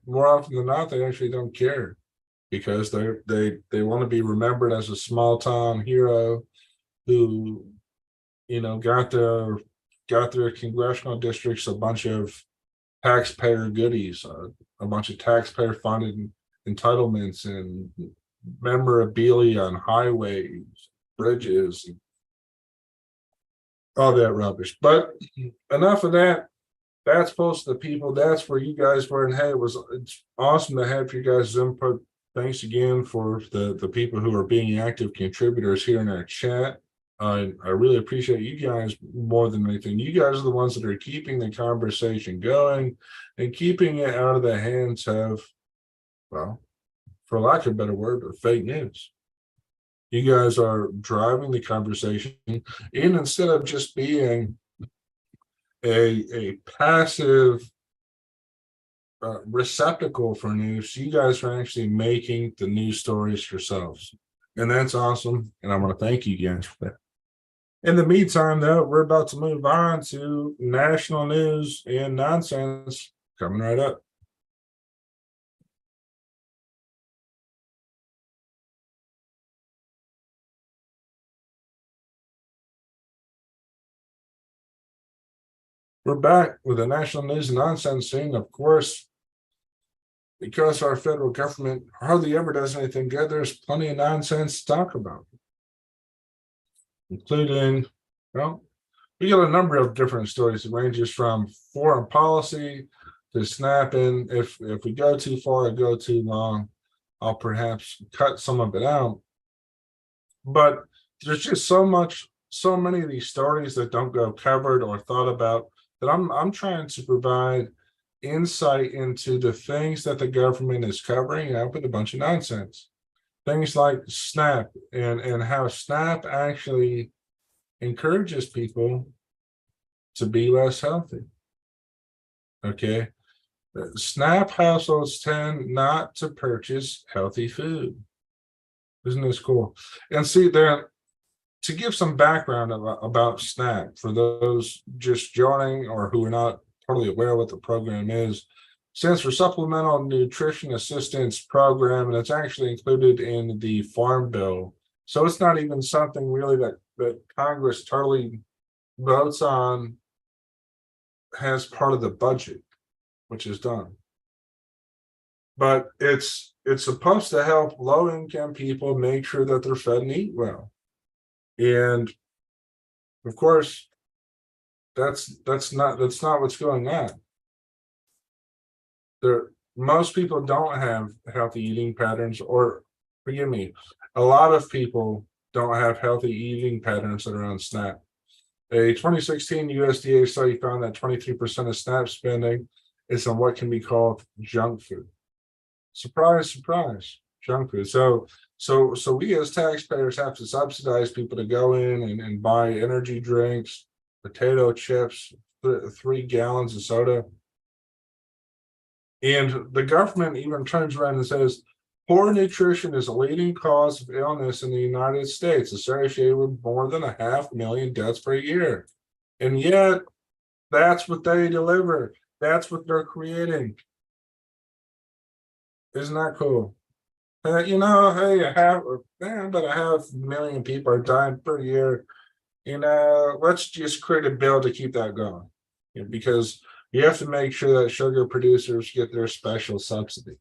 more often than not, they actually don't care because they want to be remembered as a small town hero who got their congressional districts a bunch of taxpayer goodies, a bunch of taxpayer funded entitlements and memorabilia on highways, bridges, and all that rubbish. But enough of that. That's close to the people. That's where you guys were. And hey, it's awesome to have your guys' input. Thanks again for the people who are being active contributors here in our chat. I really appreciate you guys more than anything. You guys are the ones that are keeping the conversation going and keeping it out of the hands of, well, for lack of a better word, fake news. You guys are driving the conversation, and instead of just being a passive receptacle for news, you guys are actually making the news stories yourselves, and that's awesome. And I want to thank you guys for that. In the meantime, though, we're about to move on to national news and nonsense coming right up. We're back with the national news and nonsense scene. Of course, because our federal government hardly ever does anything good, there's plenty of nonsense to talk about, including, well, we got a number of different stories. It ranges from foreign policy to snapping. If we go too far or go too long, I'll perhaps cut some of it out. But there's just so many of these stories that don't go covered or thought about, that I'm trying to provide insight into the things that the government is covering up with a bunch of nonsense. Things like SNAP and how SNAP actually encourages people to be less healthy. Okay. SNAP households tend not to purchase healthy food. Isn't this cool? And see, there, to give some background about SNAP for those just joining or who are not totally aware what the program is, stands for Supplemental Nutrition Assistance Program, and it's actually included in the Farm Bill. So it's not even something really that Congress totally votes on as part of the budget, which is done. But it's supposed to help low-income people make sure that they're fed and eat well. And of course, that's not what's going on. Most people don't have healthy eating patterns, or forgive me, a lot of people don't have healthy eating patterns that are on SNAP. A 2016 USDA study found that 23% of SNAP spending is on what can be called junk food. Surprise, surprise, junk food. So we as taxpayers have to subsidize people to go in and buy energy drinks, potato chips, 3 gallons of soda. And the government even turns around and says, poor nutrition is a leading cause of illness in the United States, associated with more than 500,000 deaths per year. And yet, that's what they deliver. That's what they're creating. Isn't that cool? Hey, about 500,000 people are dying per year. Let's just create a bill to keep that going. Because you have to make sure that sugar producers get their special subsidy.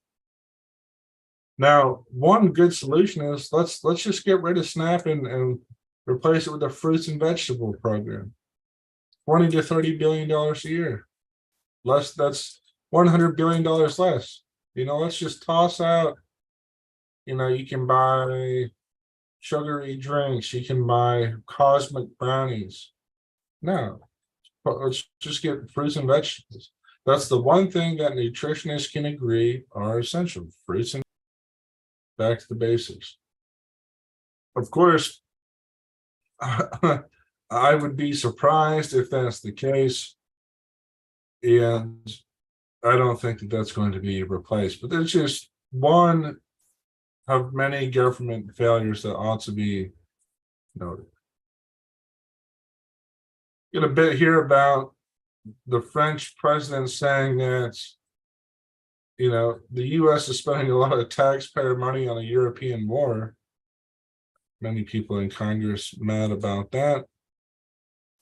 Now, one good solution is let's just get rid of SNAP and replace it with a fruits and vegetable program. $20 to $30 billion a year. That's $100 billion less. Let's just toss out. You can buy sugary drinks. You can buy cosmic brownies. No, but let's just get fruits and vegetables. That's the one thing that nutritionists can agree are essential. Fruits and back to the basics. Of course, I would be surprised if that's the case. And I don't think that that's going to be replaced. But there's just one of many government failures that ought to be noted. Get a bit here about the French president saying that, the U.S. is spending a lot of taxpayer money on a European war. Many people in Congress mad about that.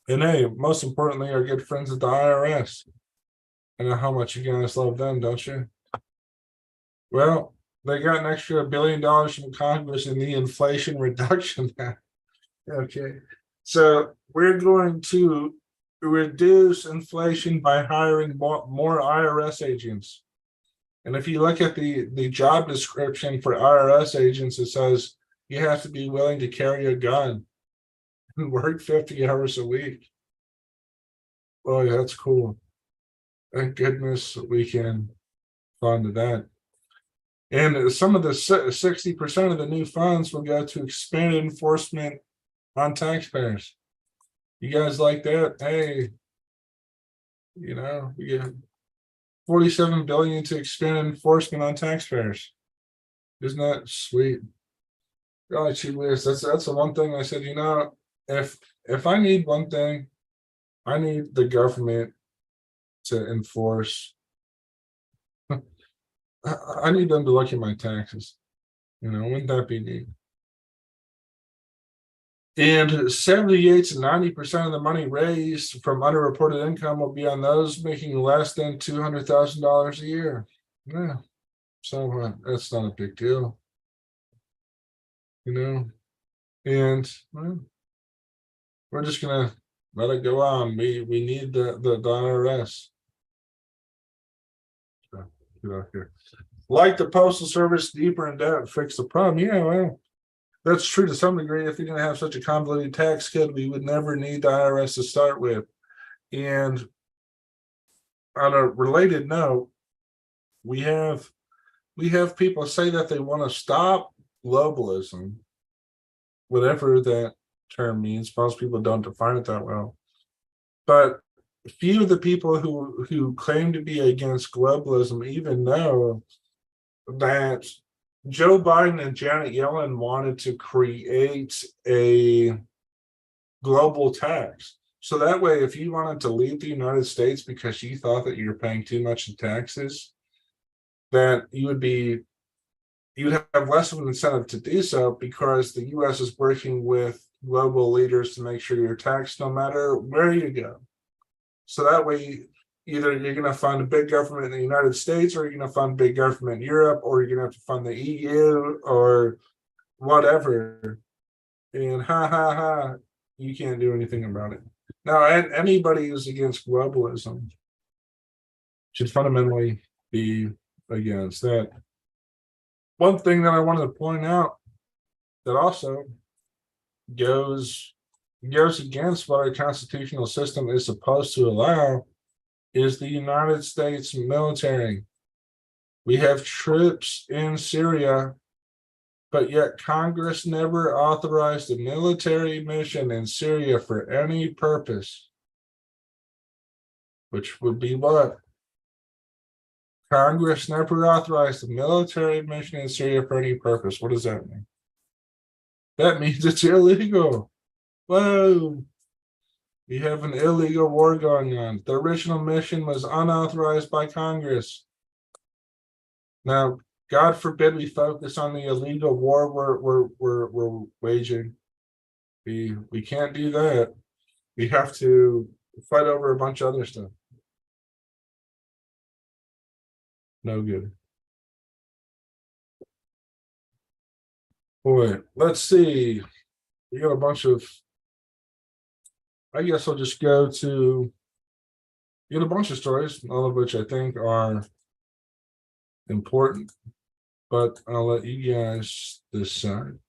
And hey, most importantly, our good friends at the IRS. I know how much you guys love them, don't you? Well, they got an extra $1 billion from Congress in the Inflation Reduction Act. Okay. So we're going to reduce inflation by hiring more IRS agents. And if you look at the job description for IRS agents, it says you have to be willing to carry a gun and work 50 hours a week. Oh, yeah, that's cool. Thank goodness we can fund that. And some of the 60% of the new funds will go to expanded enforcement on taxpayers. You guys like that? Hey, we get 47 billion to expand enforcement on taxpayers. Isn't that sweet? Oh, gee whiz. That's the one thing I said, if I need one thing, I need the government to enforce. I need them to look at my taxes. Wouldn't that be neat? And 78 to 90% of the money raised from underreported income will be on those making less than $200,000 a year. Yeah, so that's not a big deal, you know. And well, we're just gonna let it go on. We need the IRS. So, get out here. Like the postal service, deeper in debt, fix the problem. Yeah, well, that's true to some degree. If you're gonna have such a convoluted tax code, we would never need the IRS to start with. And on a related note, we have people say that they want to stop globalism, whatever that term means. Most people don't define it that well. But few of the people who claim to be against globalism even know that Joe Biden and Janet Yellen wanted to create a global tax. So that way, if you wanted to leave the United States because you thought that you're paying too much in taxes, that you'd have less of an incentive to do so because the US is working with global leaders to make sure you're taxed no matter where you go. So that way, either you're going to fund a big government in the United States, or you're going to fund big government in Europe, or you're going to have to fund the EU or whatever. And you can't do anything about it. Now, anybody who's against globalism should fundamentally be against that. One thing that I wanted to point out that also goes against what our constitutional system is supposed to allow is the United States military. We have troops in Syria, but yet Congress never authorized a military mission in Syria for any purpose, which would be what? Congress never authorized a military mission in Syria for any purpose. What does that mean? That means it's illegal. Whoa. We have an illegal war going on. The original mission was unauthorized by Congress. Now, God forbid we focus on the illegal war we're waging. We can't do that. We have to fight over a bunch of other stuff. No good. Boy, let's see. We got a bunch of. I guess I'll just go to. You got a bunch of stories, all of which I think are important, but I'll let you guys decide.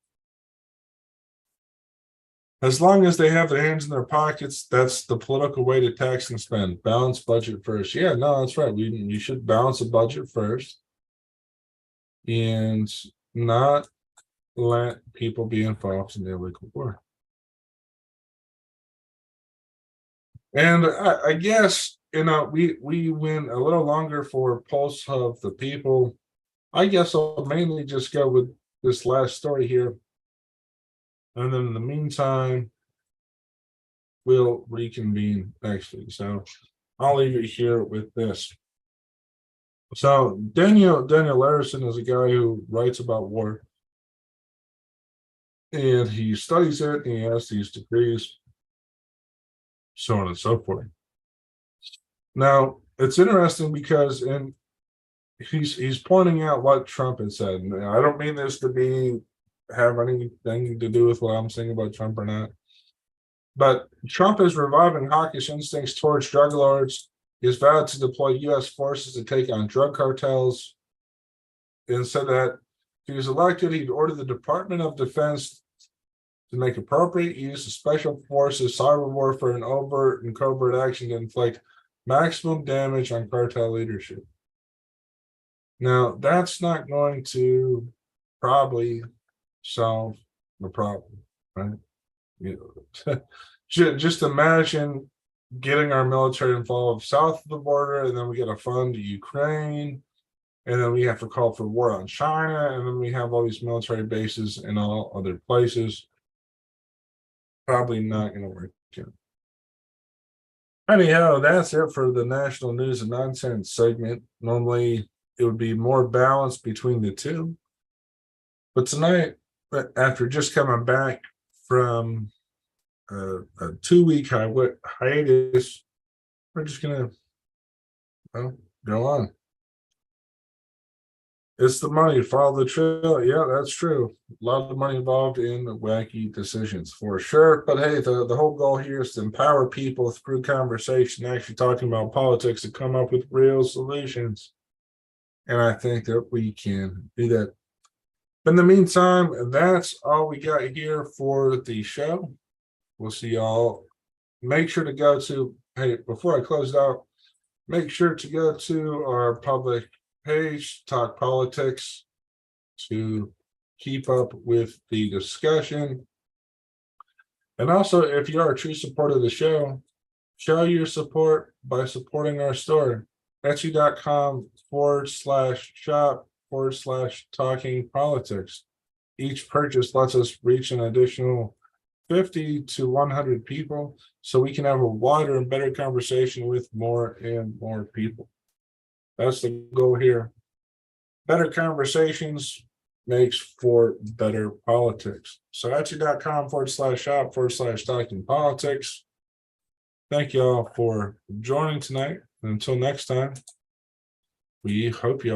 As long as they have their hands in their pockets, that's the political way to tax and spend. Balance budget first. Yeah, no, that's right. You should balance a budget first and not let people be involved in the illegal war. And I guess we went a little longer for Pulse of the People. I guess I'll mainly just go with this last story here. And then in the meantime, we'll reconvene next week. So I'll leave it here with this. So Daniel Larison is a guy who writes about war. And he studies it and he has these degrees, so on and so forth. Now, it's interesting because he's pointing out what Trump had said. And I don't mean this to be have anything to do with what I'm saying about Trump or not. But Trump is reviving hawkish instincts towards drug lords. He has vowed to deploy U.S. forces to take on drug cartels, and said that if he was elected, he'd order the Department of Defense to make appropriate use of special forces, cyber warfare, and overt and covert action to inflict maximum damage on cartel leadership. Now, that's not going to probably solve the problem, right? Just imagine getting our military involved south of the border, and then we get to fund Ukraine, and then we have to call for war on China, and then we have all these military bases in all other places. Probably not going to work. Anyhow, that's it for the national news and nonsense segment. Normally, it would be more balanced between the two. But tonight, after just coming back from a 2-week hiatus, we're just going to go on. It's the money, follow the trail. Yeah, that's true. A lot of money involved in wacky decisions for sure. But hey, the whole goal here is to empower people through conversation, actually talking about politics, to come up with real solutions. And I think that we can do that. In the meantime, that's all we got here for the show. We'll see y'all. Make sure to go to, hey, before I close it out, make sure to go to our public page, Talk Politics, to keep up with the discussion. And also, if you are a true supporter of the show your support by supporting our store, Etsy.com/shop/talking politics. Each purchase lets us reach an additional 50 to 100 people, so we can have a wider and better conversation with more and more people. That's the goal here. Better conversations makes for better politics. So Etsy.com/shop/talking politics. Thank y'all for joining tonight. And until next time, we hope y'all